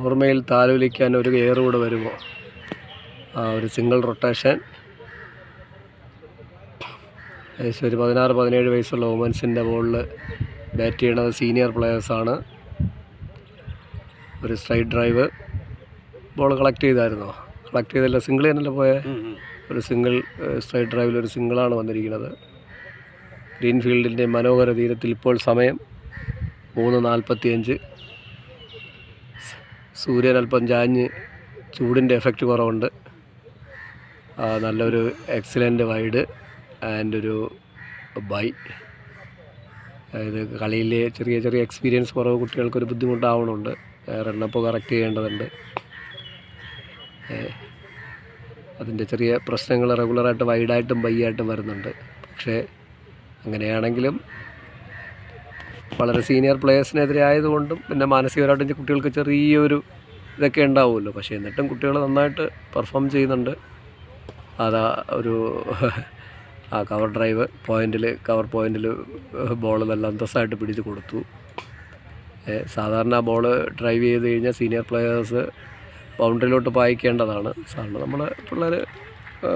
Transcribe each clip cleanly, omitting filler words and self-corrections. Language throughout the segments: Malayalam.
ഓർമ്മയിൽ താലോലിക്കാൻ ഒരു എയർ കൂടെ വരുമോ? ഒരു സിംഗിൾ റൊട്ടേഷൻ. ഏകദേശം ഒരു 16-17 വയസ്സുള്ള വുമൻസിൻ്റെ ബോളിൽ ബാറ്റ് ചെയ്യണത് സീനിയർ പ്ലെയേഴ്സാണ്. ഒരു സ്ട്രൈറ്റ് ഡ്രൈവ്. ബോൾ കളക്ട് ചെയ്തായിരുന്നോ? കളക്ട് ചെയ്തല്ല, സിംഗിൾ തന്നെയല്ലേ പോയത്? ഒരു സിംഗിൾ സ്ട്രൈറ്റ് ഡ്രൈവിൽ ഒരു സിംഗിളാണ് വന്നിരിക്കുന്നത്. ഗ്രീൻഫീൽഡിൻ്റെ മനോഹര തീരത്തിൽ ഇപ്പോൾ സമയം 3:45. സൂര്യൻ അല്പം ചാഞ്ഞ് ചൂടിൻ്റെ എഫക്റ്റ് കുറവുണ്ട്. നല്ലൊരു എക്സലൻ്റ് വൈഡ് ആൻഡ് ഒരു ബൈ. അതായത് കളിയിലെ ചെറിയ ചെറിയ എക്സ്പീരിയൻസ് കുറവ് കുട്ടികൾക്കൊരു ബുദ്ധിമുട്ടാവണുണ്ട്. റണ്ണപ്പ് കറക്റ്റ് ചെയ്യേണ്ടതുണ്ട്. അതിൻ്റെ ചെറിയ പ്രശ്നങ്ങൾ റെഗുലറായിട്ട് വൈഡായിട്ടും ബൈ ആയിട്ടും വരുന്നുണ്ട്. പക്ഷേ അങ്ങനെയാണെങ്കിലും വളരെ സീനിയർ പ്ലെയേഴ്സിനെതിരെ ആയതുകൊണ്ടും പിന്നെ മാനസികപരമായിട്ട് കുട്ടികൾക്ക് ചെറിയൊരു ഇതൊക്കെ ഉണ്ടാവുമല്ലോ. പക്ഷേ എന്നിട്ടും കുട്ടികൾ നന്നായിട്ട് പെർഫോം ചെയ്യുന്നുണ്ട്. അതാ ഒരു കവർ ഡ്രൈവ് കവർ പോയിൻറ്റിൽ ബോൾ നല്ല അന്തസ്സായിട്ട് പിടിച്ച് കൊടുത്തു. സാധാരണ ബോൾ ഡ്രൈവ് ചെയ്ത് കഴിഞ്ഞാൽ സീനിയർ പ്ലെയേഴ്സ് ബൗണ്ടറിയിലോട്ട് പായിക്കേണ്ടതാണ്. സാധാരണ നമ്മളെ പിള്ളേർ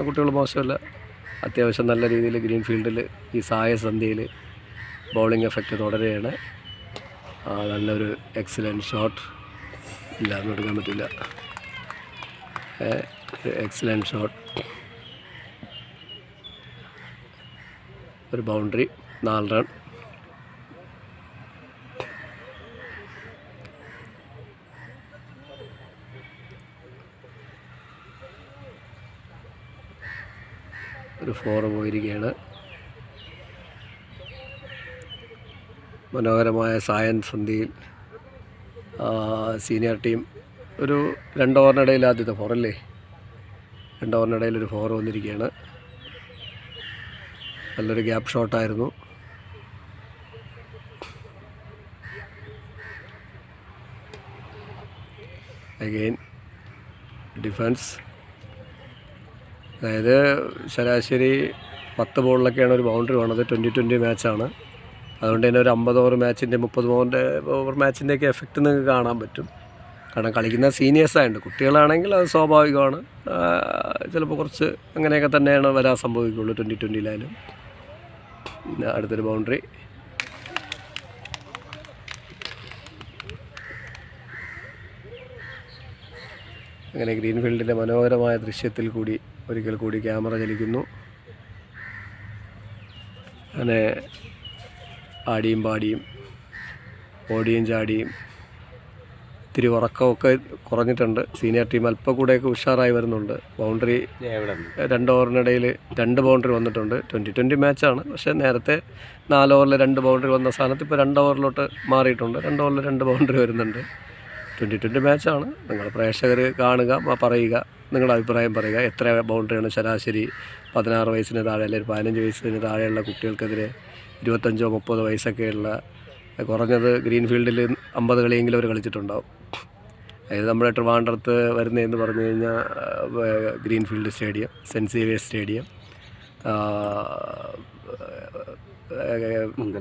കുട്ടികൾ മോശമല്ല, അത്യാവശ്യം നല്ല രീതിയിൽ ഗ്രീൻഫീൽഡിൽ ഈ സായസന്ധ്യയിൽ ബൗളിംഗ് എഫക്റ്റ് തുടരുകയാണ്. നല്ലൊരു എക്സലൻറ്റ് ഷോട്ട്. ഇല്ല, ഒന്നും എടുക്കാൻ പറ്റില്ല. Excellent shot. ഒരു ബൗണ്ടറി, 4 റൺ. ഒരു 4 പോയിരിക്കുകയാണ്. മനോഹരമായ സായൻ സന്ധ്യയിൽ സീനിയർ ടീം ഒരു 2 ഓവറിനിടയിൽ ആദ്യത്തെ 4 അല്ലേ, 2 ഓവറിനിടയിൽ ഒരു 4 വന്നിരിക്കുകയാണ്. നല്ലൊരു ഗ്യാപ്പ് ഷോട്ടായിരുന്നു. Again defence. അതായത് ശരാശരി 10 ബോളിലൊക്കെയാണ് ഒരു ബൗണ്ടറി വേണത്. 20-20 മാച്ചാണ്. അതുകൊണ്ട് തന്നെ ഒരു 50 ഓവർ മാച്ചിൻ്റെ 30 ഓവർ മാച്ചിൻ്റെയൊക്കെ എഫക്റ്റ് നിങ്ങൾക്ക് കാണാൻ പറ്റും. കാരണം കളിക്കുന്ന സീനിയേഴ്സായുണ്ട്. കുട്ടികളാണെങ്കിൽ അത് സ്വാഭാവികമാണ്. ചിലപ്പോൾ കുറച്ച് അങ്ങനെയൊക്കെ തന്നെയാണ് വരാൻ സംഭവിക്കുള്ളൂ 20-20യിലായാലും. അടുത്തൊരു ബൗണ്ടറി. അങ്ങനെ ഗ്രീൻഫീൽഡിൻ്റെ മനോഹരമായ ദൃശ്യത്തിൽ കൂടി ഒരിക്കൽ കൂടി ക്യാമറ ചലിക്കുന്നു. അങ്ങനെ ആടിയും പാടിയും ഓടിയും ചാടിയും ഇത്തിരി ഉറക്കമൊക്കെ കുറഞ്ഞിട്ടുണ്ട്. സീനിയർ ടീം അല്പം കൂടെയൊക്കെ ഉഷാറായി വരുന്നുണ്ട്. ബൗണ്ടറി 2 ഓവറിനിടയിൽ 2 ബൗണ്ടറി വന്നിട്ടുണ്ട്. 20-20 മാച്ചാണ്. പക്ഷേ നേരത്തെ 4 ഓവറിൽ 2 ബൗണ്ടറി വന്ന സ്ഥാനത്ത് ഇപ്പോൾ 2 ഓവറിലോട്ട് മാറിയിട്ടുണ്ട്. 2 ഓവറിൽ 2 ബൗണ്ടറി വരുന്നുണ്ട്. 20-20 മാച്ചാണ്. നിങ്ങൾ പ്രേക്ഷകർ കാണുക, പറയുക, നിങ്ങളുടെ അഭിപ്രായം പറയുക. എത്ര ബൗണ്ടറിയാണ് ശരാശരി 16 വയസ്സിന് താഴെ അല്ലെങ്കിൽ 15 വയസ്സിന് താഴെയുള്ള കുട്ടികൾക്കെതിരെ 25-30 വയസ്സൊക്കെയുള്ള കുറഞ്ഞത് ഗ്രീൻഫീൽഡിൽ 50 കളിയെങ്കിലും അവർ കളിച്ചിട്ടുണ്ടാവും. അതായത് നമ്മുടെ ട്രിവാൻഡ്രത്ത് വരുന്നതെന്ന് പറഞ്ഞു കഴിഞ്ഞാൽ Greenfield Stadium, Saint Xavier's Stadium,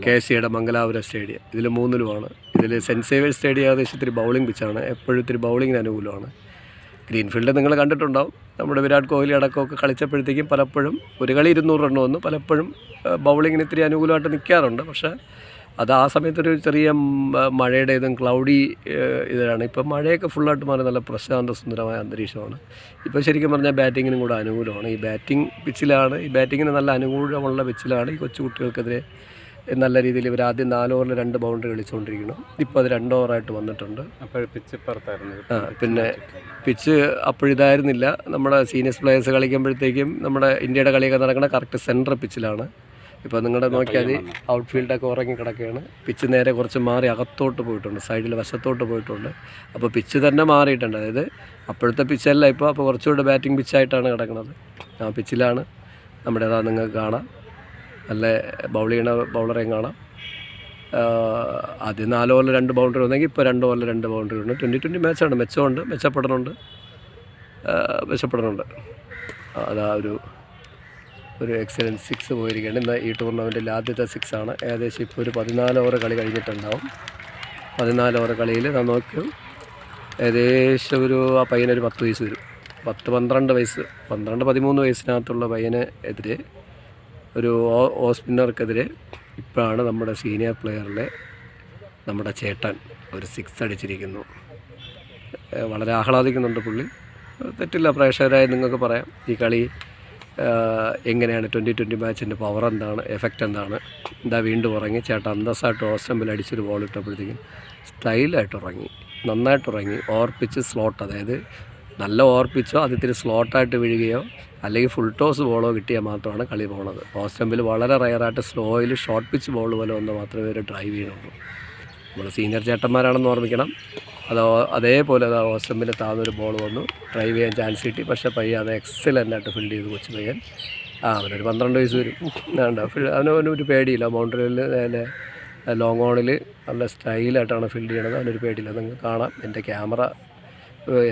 KCയുടെ മംഗലാപുരം സ്റ്റേഡിയം, ഇതിൽ 3ലുമാണ്. ഇതിൽ സെൻറ്റ് സേവിയേഴ്സ് സ്റ്റേഡിയം ഏകദേശം ഇത്തിരി ബൗളിംഗ് പിച്ചാണ്. എപ്പോഴും ഇത്തിരി ബൗളിങ്ങിന് അനുകൂലമാണ്. ഗ്രീൻഫീൽഡ് നിങ്ങൾ കണ്ടിട്ടുണ്ടാവും. നമ്മുടെ വിരാട് കോഹ്ലി അടക്കമൊക്കെ കളിച്ചപ്പോഴത്തേക്കും പലപ്പോഴും ഒരു കളി 200 റൺ വന്നു. പലപ്പോഴും ബൗളിങ്ങിന് ഇത്തിരി അനുകൂലമായിട്ട് നിൽക്കാറുണ്ട്. പക്ഷേ അത് ആ സമയത്തൊരു ചെറിയ മഴയുടെ ഇതും ക്ലൗഡി ഇതാണ്. ഇപ്പം മഴയൊക്കെ ഫുള്ളായിട്ട് മാറി നല്ല പ്രശാന്ത സുന്ദരമായ അന്തരീക്ഷമാണ്. ഇപ്പോൾ ശരിക്കും പറഞ്ഞാൽ ബാറ്റിങ്ങിനും കൂടെ അനുകൂലമാണ്. ഈ ബാറ്റിങ്ങിന് നല്ല അനുകൂലമുള്ള പിച്ചിലാണ് ഈ കൊച്ചു കുട്ടികൾക്കെതിരെ നല്ല രീതിയിൽ ഇവർ ആദ്യം 4 ഓവറിൽ 2 ബൗണ്ടറി കളിച്ചുകൊണ്ടിരിക്കണം. ഇപ്പോൾ അത് 2 ഓവറായിട്ട് വന്നിട്ടുണ്ട്. അപ്പോൾ പിച്ച് പുറത്തായിരുന്നു. പിന്നെ പിച്ച് അപ്പോഴിതായിരുന്നില്ല. നമ്മുടെ സീനിയർ പ്ലെയേഴ്സ് കളിക്കുമ്പോഴത്തേക്കും നമ്മുടെ ഇന്ത്യയുടെ കളിയൊക്കെ നടക്കുന്ന കറക്റ്റ് സെൻട്രൽ പിച്ചിലാണ്. ഇപ്പോൾ നിങ്ങളുടെ നോക്കിയാൽ ഔട്ട്ഫീൽഡൊക്കെ ഉറങ്ങി കിടക്കുകയാണ്. പിച്ച് നേരെ കുറച്ച് മാറി അകത്തോട്ട് പോയിട്ടുണ്ട്, സൈഡിൽ വശത്തോട്ട് പോയിട്ടുണ്ട്. അപ്പോൾ പിച്ച് തന്നെ മാറിയിട്ടുണ്ട്. അതായത് അപ്പോഴത്തെ പിച്ചല്ല ഇപ്പോൾ കുറച്ചുകൂടെ ബാറ്റിംഗ് പിച്ചായിട്ടാണ് കിടക്കുന്നത്. ആ പിച്ചിലാണ് നമ്മുടെ നിങ്ങൾക്ക് കാണാം. നല്ല ബൗൾ ചെയ്യണ ബൗളറേയും കാണാം. ആദ്യം 4 ഓവറിൽ 2 ബൗണ്ടറി വന്നെങ്കിൽ ഇപ്പോൾ 2 ഓവറിൽ 2 ബൗണ്ടറി ഉണ്ട്. 20-20 മാച്ചാണ്. മെച്ചപ്പെടുന്നുണ്ട്. അതാ ഒരു എക്സലൻറ്റ് 6 പോയിരിക്കുകയാണ്. ഇന്ന് ഈ ടൂർണമെൻറ്റിൽ ആദ്യത്തെ 6 ആണ്. ഏകദേശം ഇപ്പോൾ ഒരു 14 ഓവർ കളി കഴിഞ്ഞിട്ടുണ്ടാവും. 14 ഓവർ കളിയിൽ നോക്കും ഏകദേശം ആ പയ്യനൊരു 10 വയസ്സ് വരും. 12 വയസ്സ് 13 വയസ്സിനകത്തുള്ള പയ്യന് എതിരെ ഒരു ഓഫ് സ്പിന്നർക്കെതിരെ ഇപ്പോഴാണ് നമ്മുടെ സീനിയർ പ്ലെയറിലെ നമ്മുടെ ചേട്ടൻ ഒരു 6 അടിച്ചിരിക്കുന്നു. വളരെ ആഹ്ലാദിക്കുന്നുണ്ട് പുള്ളി. തെറ്റില്ല, പ്രേക്ഷകരായി നിങ്ങൾക്ക് പറയാം ഈ കളി എങ്ങനെയാണ് 2020 മാച്ചിൻ്റെ പവർ എന്താണ്, എഫക്റ്റ് എന്താണ്. ഇതാ വീണ്ടും ഉറങ്ങി ചേട്ടൻ അന്തസ്സായിട്ട് ഓഫ് സ്റ്റമ്പിൽ അടിച്ചൊരു ബോൾ ഇട്ടപ്പോഴത്തേക്കും സ്റ്റൈലായിട്ട് ഉറങ്ങി, നന്നായിട്ട് ഉറങ്ങി. ഓവർ പിച്ച് സ്ലോട്ട്, അതായത് നല്ല ഓവർ പിച്ചോ അത് ഇത്തിരി സ്ലോട്ടായിട്ട് വീഴുകയോ അല്ലെങ്കിൽ ഫുൾ ടോസ് ബോളോ കിട്ടിയാൽ മാത്രമാണ് കളി പോകുന്നത്. ഓഫ് സ്റ്റമ്പിൽ വളരെ റയറായിട്ട് സ്ലോയിൽ ഷോർട്ട് പിച്ച് ബോൾ പോലെ ഒന്ന് മാത്രമേ ഒരു ഡ്രൈവ് ചെയ്യുന്നുള്ളൂ. നമ്മൾ സീനിയർ ചേട്ടന്മാരാണെന്ന് ഓർമ്മിക്കണം. അതേപോലെ അത് ഓഫ് സ്റ്റമ്പിൽ താന്നൊരു ബോൾ വന്നു, ഡ്രൈവ് ചെയ്യാൻ ചാൻസ് കിട്ടി. പക്ഷേ പയ്യ അത് എക്സലൻ്റായിട്ട് ഫീൽഡ് ചെയ്ത് കൊച്ചു പയ്യൻ. അവനൊരു 12 വയസ്സ് വരും. അവനൊരു പേടിയില്ല. ബൗണ്ടറിയിൽ ലോങ് ഓണിൽ നല്ല സ്റ്റൈലായിട്ടാണ് ഫീൽഡ് ചെയ്യണത്. അവനൊരു പേടിയില്ല. നിങ്ങൾക്ക് കാണാം. എൻ്റെ ക്യാമറ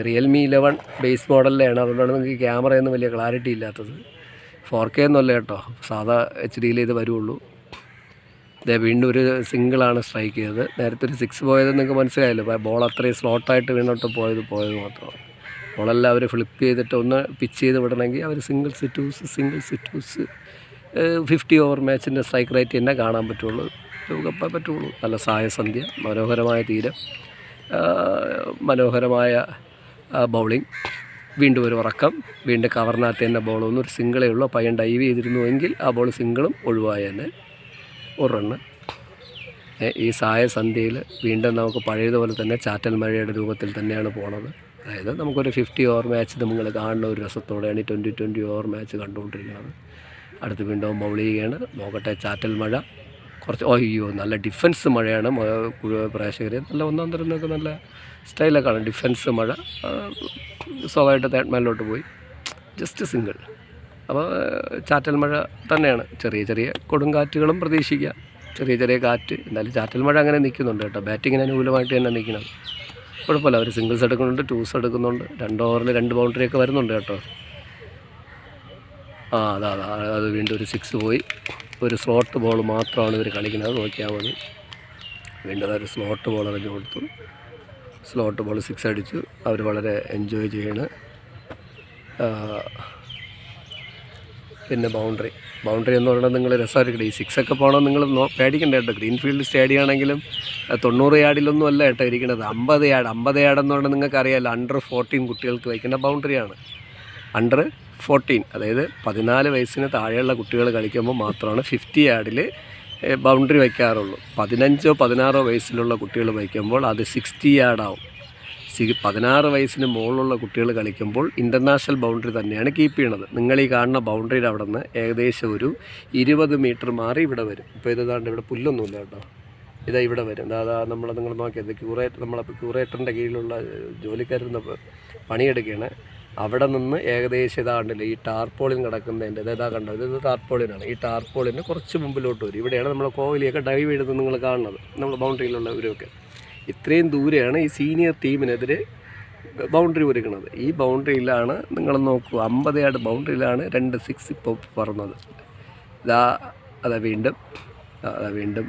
റിയൽമി 11 ബേസ് മോഡലിലാണ്, അതുകൊണ്ടാണ് നിങ്ങൾക്ക് ക്യാമറയൊന്നും വലിയ ക്ലാരിറ്റി ഇല്ലാത്തത്. 4K ഒന്നുമല്ല കേട്ടോ, സാധാ HD ഇത് വരുള്ളൂ. ഇതേ വീണ്ടും ഒരു സിംഗിളാണ് സ്ട്രൈക്ക് ചെയ്തത്. നേരത്തെ ഒരു 6 പോയത് നിങ്ങൾക്ക് മനസ്സിലായല്ലോ. ബോൾ അത്രയും സ്ലോട്ടായിട്ട് വീണോട്ട് പോയത് മാത്രമാണ്. ബോളെല്ലാം അവർ ഫ്ലിപ്പ് ചെയ്തിട്ട് ഒന്ന് പിച്ച് ചെയ്ത് വിടണമെങ്കിൽ അവർ സിംഗിൾ സിറ്റൂസ് 50 ഓവർ മാച്ചിൻ്റെ സ്ട്രൈക്ക് റേറ്റ് തന്നെ കാണാൻ പറ്റുള്ളൂ. നല്ല സായസന്ധ്യ, മനോഹരമായ തീരം, മനോഹരമായ ബൗളിംഗ്. വീണ്ടും ഒരു ഉറക്കം, വീണ്ടും കവറിനകത്ത് തന്നെ ബോൾ വന്നു. ഒരു സിംഗിളേ ഉള്ളൂ. പയ്യൻ ഡൈവ് ചെയ്തിരുന്നുവെങ്കിൽ ആ ബോൾ സിംഗിളും ഒഴിവായ തന്നെ ഒരു റണ്ണ്. ഈ സായസന്ധ്യയിൽ വീണ്ടും നമുക്ക് പഴയതുപോലെ തന്നെ ചാറ്റൽ മഴയുടെ രൂപത്തിൽ തന്നെയാണ് പോണത്. അതായത് നമുക്കൊരു 50 ഓവർ മാച്ച് നമ്മൾ കാണുന്ന ഒരു രസത്തോടെയാണ് ഈ 2020 ഓവർ മാച്ച് കണ്ടുകൊണ്ടിരിക്കുന്നത്. അടുത്ത് വീണ്ടും ബൗൾ ചെയ്യുകയാണ്. നോക്കട്ടെ, ചാറ്റൽ മഴ കുറച്ച് നല്ല ഡിഫൻസ് മഴയാണ്. പ്രേക്ഷകർ നല്ല ഒന്നാം തരം നിന്നൊക്കെ നല്ല സ്റ്റൈലൊക്കെയാണ്. ഡിഫൻസ് മഴ സ്വാഭാവികമായിട്ട് തേർഡ് മാനിലോട്ട് പോയി. Just single. അപ്പോൾ ചാറ്റൽ മഴ തന്നെയാണ്. ചെറിയ കൊടുങ്കാറ്റുകളും പ്രതീക്ഷിക്കാം, ചെറിയ കാറ്റ്. എന്നാലും ചാറ്റൽ മഴ അങ്ങനെ നിൽക്കുന്നുണ്ട് കേട്ടോ. ബാറ്റിങ്ങിന് അനുകൂലമായിട്ട് തന്നെ നിൽക്കുന്നത്. കുഴപ്പമില്ല. അവർ സിംഗിൾസ് എടുക്കുന്നുണ്ട്, ടൂസ് എടുക്കുന്നുണ്ട്. 2 ഓവറിൽ 2 ബൗണ്ടറിയൊക്കെ വരുന്നുണ്ട് കേട്ടോ. അത് വീണ്ടും ഒരു 6 പോയി. ഒരു സ്ലോട്ട് ബോൾ മാത്രമാണ് ഇവർ കളിക്കുന്നത്, നോക്കിയാൽ മതി. വീണ്ടും ഒരു സ്ലോട്ട് ബോൾ എറിഞ്ഞു കൊടുത്തു. സ്ലോട്ട് ബോൾ 6 അടിച്ചു. അവർ വളരെ എൻജോയ് ചെയ്യാണ്. പിന്നെ ബൗണ്ടറി എന്ന് പറയുന്നത് നിങ്ങൾ രസമായിരിക്കും. ഈ 6 ഒക്കെ പോകണം നിങ്ങൾ പേടിക്കണ്ട കേട്ടോ. ഗ്രീൻഫീൽഡ് സ്റ്റേഡിയം ആണെങ്കിലും 90 യാർഡിലൊന്നും അല്ല കേട്ടോ ഇരിക്കുന്നത്. 50 യാർഡ് എന്ന് പറഞ്ഞാൽ നിങ്ങൾക്ക് അറിയാമല്ലോ. അണ്ടർ 14 കുട്ടികൾക്ക് വയ്ക്കേണ്ട ബൗണ്ടറിയാണ്. അണ്ടർ 14, അതായത് 14 വയസ്സിന് താഴെയുള്ള കുട്ടികൾ കളിക്കുമ്പോൾ മാത്രമാണ് 50 യാർഡിൽ ബൗണ്ടറി വയ്ക്കാറുള്ളൂ. 15 16 വയസ്സിലുള്ള കുട്ടികൾ വയ്ക്കുമ്പോൾ അത് 60 യാർഡാവും. 16 വയസ്സിന് മുകളിലുള്ള കുട്ടികൾ കളിക്കുമ്പോൾ ഇൻ്റർനാഷണൽ ബൗണ്ടറി തന്നെയാണ് കീപ്പ് ചെയ്യണത്. നിങ്ങൾ ഈ കാണുന്ന ബൗണ്ടറിയുടെ അവിടെ നിന്ന് ഏകദേശം ഒരു 20 മീറ്റർ മാറി ഇവിടെ വരും. ഇപ്പോൾ ഇതാണ്ട് ഇവിടെ പുല്ലൊന്നുമില്ല കേട്ടോ. ഇതാ ഇവിടെ വരും. നിങ്ങൾ നോക്കിയത് ക്യൂറേറ്ററിൻ്റെ കീഴിലുള്ള ജോലിക്കാരുന്ന പണിയെടുക്കുകയാണ്. അവിടെ നിന്ന് ഏകദേശം ഇതാണ്ടില്ല ഈ ടാർപോളിൻ കിടക്കുന്നതിൻ്റെ കണ്ടത്. ഇത് ടാർപോളിനാണ്. ഈ ടാർപോളിന് കുറച്ച് മുമ്പിലോട്ട് വരും. ഇവിടെയാണ് നമ്മൾ കോഹ്ലിയൊക്കെ ഡൈവ് ചെയ്തത് നിങ്ങൾ കാണുന്നത്. നമ്മൾ ബൗണ്ടറിയിലുള്ള ഇവരൊക്കെ ഇത്രയും ദൂരെയാണ് ഈ സീനിയർ ടീമിനെതിരെ ബൗണ്ടറി ഒരുക്കുന്നത്. ഈ ബൗണ്ടറിയിലാണ് നിങ്ങൾ നോക്കൂ, 50 യാർഡ് ബൗണ്ടറിയിലാണ് 2 6 ഇപ്പോൾ പറഞ്ഞത്. വീണ്ടും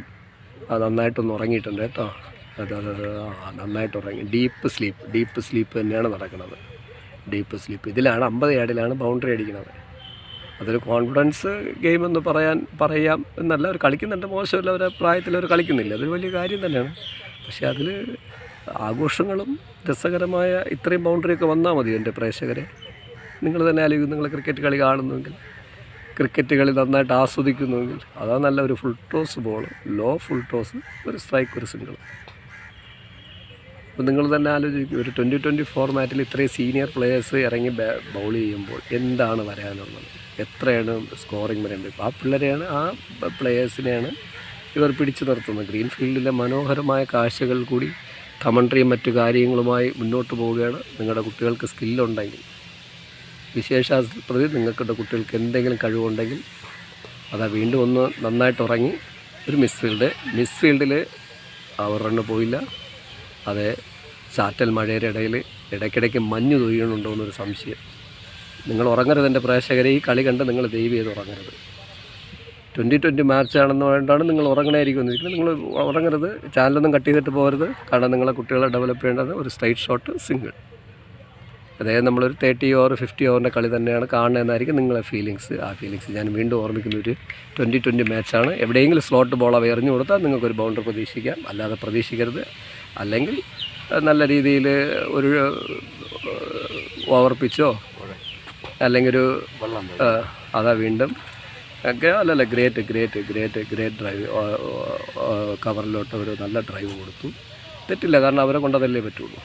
നന്നായിട്ടൊന്ന് ഉറങ്ങിയിട്ടുണ്ട് കേട്ടോ. നന്നായിട്ട് ഉറങ്ങി. ഡീപ്പ് സ്ലീപ്പ് തന്നെയാണ് നടക്കുന്നത്. Deep sleep. ഇതിലാണ് 50 യാർഡിലാണ് ബൗണ്ടറി അടിക്കുന്നത്. അതൊരു കോൺഫിഡൻസ് ഗെയിം എന്ന് പറയാം എന്നല്ല. അവർ കളിക്കുന്നുണ്ട്, മോശമല്ല. അവരെ പ്രായത്തിൽ അവർ കളിക്കുന്നില്ല, അതൊരു വലിയ കാര്യം തന്നെയാണ്. പക്ഷേ അതിൽ ആഘോഷങ്ങളും രസകരമായ ഇത്രയും ബൗണ്ടറിയൊക്കെ വന്നാൽ മതി. എൻ്റെ പ്രേക്ഷകരെ, നിങ്ങൾ തന്നെ ആലോചിക്കും. നിങ്ങൾ ക്രിക്കറ്റ് കളി കാണുന്നുവെങ്കിൽ, ക്രിക്കറ്റ് കളി നന്നായിട്ട് ആസ്വദിക്കുന്നുവെങ്കിൽ, അതാ നല്ല ഒരു full toss ball, low full toss, ഒരു സ്ട്രൈക്ക്, ഒരു സിംഗിൾ. അപ്പോൾ നിങ്ങൾ തന്നെ ആലോചിക്കും, ഒരു 2020 ഫോർമാറ്റിൽ ഇത്രയും സീനിയർ പ്ലെയേഴ്സ് ഇറങ്ങി ബൗൾ ചെയ്യുമ്പോൾ എന്താണ് വരാനുള്ളത്, എത്രയാണ് സ്കോറിങ് വരേണ്ടത്. ആ പിള്ളേരെയാണ്, ആ പ്ലെയേഴ്സിനെയാണ് ഇവർ പിടിച്ചു നിർത്തുന്നത്. ഗ്രീൻഫീൽഡിലെ മനോഹരമായ കാഴ്ചകൾ കൂടി കമൻട്രിയും മറ്റു കാര്യങ്ങളുമായി മുന്നോട്ട് പോവുകയാണ്. നിങ്ങളുടെ കുട്ടികൾക്ക് സ്കില്ലുണ്ടെങ്കിൽ, വിശേഷാപ്രതി നിങ്ങളുടെ കുട്ടികൾക്ക് എന്തെങ്കിലും കഴിവുണ്ടെങ്കിൽ, വീണ്ടും ഒന്ന് നന്നായിട്ട് ഉറങ്ങി. ഒരു മിസ് ഫീൽഡിൽ അവർ റണ്ണ് പോയില്ല. അതേ ചാറ്റൽ മഴയുടെ ഇടയിൽ ഇടയ്ക്കിടയ്ക്ക് മഞ്ഞ് തൊയ്യണുണ്ടോ എന്നൊരു സംശയം. നിങ്ങൾ ഉറങ്ങരുത് എൻ്റെ പ്രേക്ഷകരെ. ഈ കളി കണ്ട് നിങ്ങൾ ദയവ് ചെയ്ത് ഉറങ്ങരുത്. 20-20 മാച്ചാണെന്ന് വേണ്ടാണ് നിങ്ങൾ ഉറങ്ങണമായിരിക്കും വന്നിരിക്കുന്നത്. നിങ്ങൾ ഉറങ്ങരുത്, ചാനലൊന്നും കട്ട് ചെയ്തിട്ട് പോകരുത്. കാരണം നിങ്ങളെ കുട്ടികളെ ഡെവലപ്പ് ചെയ്യേണ്ടത് ഒരു സ്ട്രൈറ്റ് ഷോട്ട് സിംഗിൾ, അതായത് നമ്മളൊരു 30 ഓവർ 50 ഓവറിൻ്റെ കളി തന്നെയാണ് കാണുന്നതെന്നായിരിക്കും നിങ്ങളെ ഫീലിങ്സ്. ആ ഫീലിങ്സ് ഞാൻ വീണ്ടും ഓർമ്മിക്കുന്ന ഒരു 20-20 മാച്ചാണ്. എവിടെയെങ്കിലും സ്ലോട്ട് ബോൾ എറിഞ്ഞു കൊടുത്താൽ നിങ്ങൾക്കൊരു ബൗണ്ടറി പ്രതീക്ഷിക്കാം, അല്ലാതെ പ്രതീക്ഷിക്കരുത്. അല്ലെങ്കിൽ നല്ല രീതിയിൽ ഒരു ഓവർ പിച്ചോ അല്ലെങ്കിൽ ഒരു അതാ വീണ്ടും അല്ലല്ല ഗ്രേറ്റ് ഡ്രൈവ് കവറിലോട്ട് ഒരു നല്ല ഡ്രൈവ് കൊടുത്തു. തെറ്റില്ല, കാരണം അവരെ കൊണ്ടതല്ലേ പറ്റുള്ളൂ.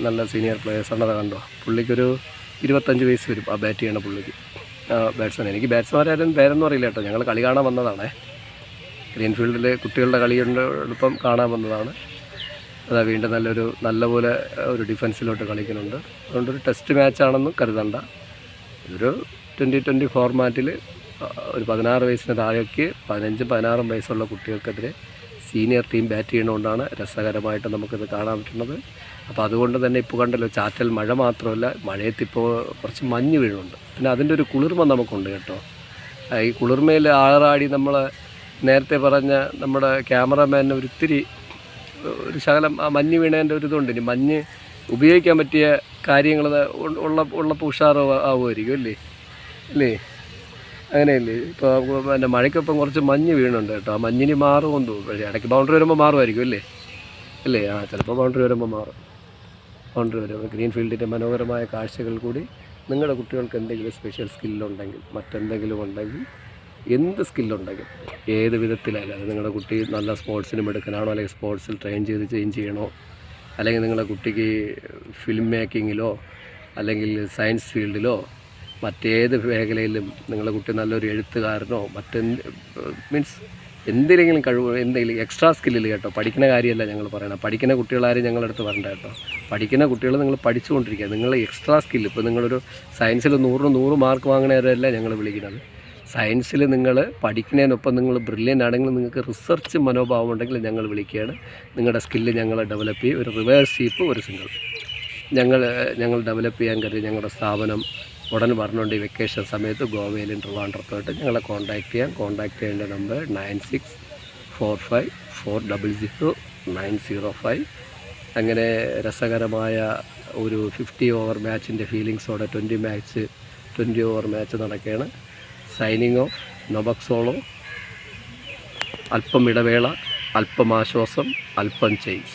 നല്ല സീനിയർ പ്ലെയേഴ്സാണ്. അത് കണ്ടോ, പുള്ളിക്കൊരു 25 വയസ്സ് വരും ആ ബാറ്റ് ചെയ്യണ പുള്ളിക്ക്, ബാറ്റ്സ്മാൻ. എനിക്ക് ബാറ്റ്സ്മാരാരും പേരൊന്നും അറിയില്ല കേട്ടോ, ഞങ്ങൾ കളി കാണാൻ വന്നതാണേ. ഗ്രീൻഫീൽഡിൽ കുട്ടികളുടെ കളിയുണ്ട് എളുപ്പം കാണാൻ വന്നതാണ്. അതാ വീണ്ടും നല്ലപോലെ ഒരു ഡിഫൻസിലോട്ട് കളിക്കുന്നുണ്ട്. അതുകൊണ്ടൊരു ടെസ്റ്റ് മാച്ചാണെന്ന് കരുതണ്ട. ഇതൊരു 20-20 ഫോർമാറ്റിൽ ഒരു 16 വയസ്സിന് താഴേക്ക് 15-16 വയസ്സുള്ള കുട്ടികൾക്കെതിരെ സീനിയർ ടീം ബാറ്റ് ചെയ്യുന്നതുകൊണ്ടാണ് രസകരമായിട്ട് നമുക്കിത് കാണാൻ പറ്റുന്നത്. അപ്പോൾ അതുകൊണ്ട് തന്നെ ഇപ്പോൾ കണ്ടല്ലോ, ചാറ്റൽ മഴ മാത്രമല്ല, മഴയത്തിപ്പോൾ കുറച്ച് മഞ്ഞ് വീഴുന്നുണ്ട്. പിന്നെ അതിൻ്റെ ഒരു കുളിർമ നമുക്കുണ്ട് കേട്ടോ. ഈ കുളിർമയിൽ ആറാടി നമ്മൾ നേരത്തെ പറഞ്ഞ നമ്മുടെ ക്യാമറമാന് ഒരു ശകലം ആ മഞ്ഞ് വീണേൻ്റെ ഒരു ഇതുണ്ട്. ഇനി മഞ്ഞ് ഉപയോഗിക്കാൻ പറ്റിയ കാര്യങ്ങൾ ഉള്ളപ്പോൾ ഉഷാറ് ആവുമായിരിക്കും അല്ലേ? അങ്ങനെയല്ലേ? ഇപ്പോൾ പിന്നെ മഴയ്ക്കൊപ്പം കുറച്ച് മഞ്ഞ് വീണുണ്ട് കേട്ടോ. ആ മഞ്ഞിന് മാറുമെന്ന് തോന്നുന്നു. പക്ഷേ ഇടയ്ക്ക് ബൗണ്ടറി വരുമ്പോൾ മാറുമായിരിക്കും അല്ലേ? ആ ചിലപ്പോൾ ബൗണ്ടറി വരുമ്പോൾ മാറും. ബൗണ്ടറി വരുമ്പോൾ ഗ്രീൻഫീൽഡിൻ്റെ മനോഹരമായ കാഴ്ചകൾ കൂടി നിങ്ങളുടെ കുട്ടികൾക്ക് എന്തെങ്കിലും സ്പെഷ്യൽ സ്കില്ലുണ്ടെങ്കിൽ, മറ്റെന്തെങ്കിലും ഉണ്ടെങ്കിൽ, എന്ത് സ്കില്ലുണ്ടെങ്കിൽ, ഏത് വിധത്തിലായാലും, അത് നിങ്ങളുടെ കുട്ടി നല്ല സ്പോർട്സിനും എടുക്കാനാണോ, അല്ലെങ്കിൽ സ്പോർട്സിൽ ട്രെയിൻ ചെയ്യണോ, അല്ലെങ്കിൽ നിങ്ങളുടെ കുട്ടിക്ക് ഫിലിം മേക്കിങ്ങിലോ അല്ലെങ്കിൽ സയൻസ് ഫീൽഡിലോ മറ്റേത് മേഖലയിലും നിങ്ങളുടെ കുട്ടി നല്ലൊരു എഴുത്തുകാരനോ മീൻസ് എന്തെങ്കിലും കഴിവ്, എന്തെങ്കിലും എക്സ്ട്രാ സ്കില്ലിൽ കേട്ടോ. പഠിക്കുന്ന കാര്യമല്ല ഞങ്ങൾ പറയണം. പഠിക്കുന്ന കുട്ടികളാരും ഞങ്ങളുടെ അടുത്ത് വരണ്ട കേട്ടോ. പഠിക്കുന്ന കുട്ടികൾ നിങ്ങൾ പഠിച്ചുകൊണ്ടിരിക്കുക. നിങ്ങൾ എക്സ്ട്രാ സ്കില്ല്, ഇപ്പോൾ നിങ്ങളൊരു സയൻസിൽ 100 മാർക്ക് വാങ്ങണവരല്ല ഞങ്ങൾ വിളിക്കുന്നത്. സയൻസിൽ നിങ്ങൾ പഠിക്കുന്നതിനൊപ്പം നിങ്ങൾ ബ്രില്യൻ്റ് ആണെങ്കിൽ, നിങ്ങൾക്ക് റിസർച്ച് മനോഭാവം ഉണ്ടെങ്കിൽ ഞങ്ങൾ വിളിക്കുകയാണ്. നിങ്ങളുടെ സ്കില്ല് ഞങ്ങൾ ഡെവലപ്പ് ചെയ്യും. ഒരു റിവേഴ്സ് സ്വീപ്പ്, ഒരു സിംഗിൾ ഞങ്ങൾ ഡെവലപ്പ് ചെയ്യാൻ കരുതി ഞങ്ങളുടെ സ്ഥാപനം ഉടൻ പറഞ്ഞുകൊണ്ട് ഈ വെക്കേഷൻ സമയത്ത് ഗോവയിലും ട്രിവാൻഡ്രത്തോട്ട് ഞങ്ങളെ കോൺടാക്റ്റ് ചെയ്യേണ്ട നമ്പർ 9645400905. അങ്ങനെ രസകരമായ ഒരു 50 ഓവർ മാച്ചിൻ്റെ ഫീലിങ്സോടെ 20 ഓവർ മാച്ച് നടക്കുകയാണ്. സൈനിങ് ഓഫ്, നൊബക് സോളോ. അല്പം ഇടവേള, അല്പം ആശ്വാസം, അല്പം ചേഞ്ച്.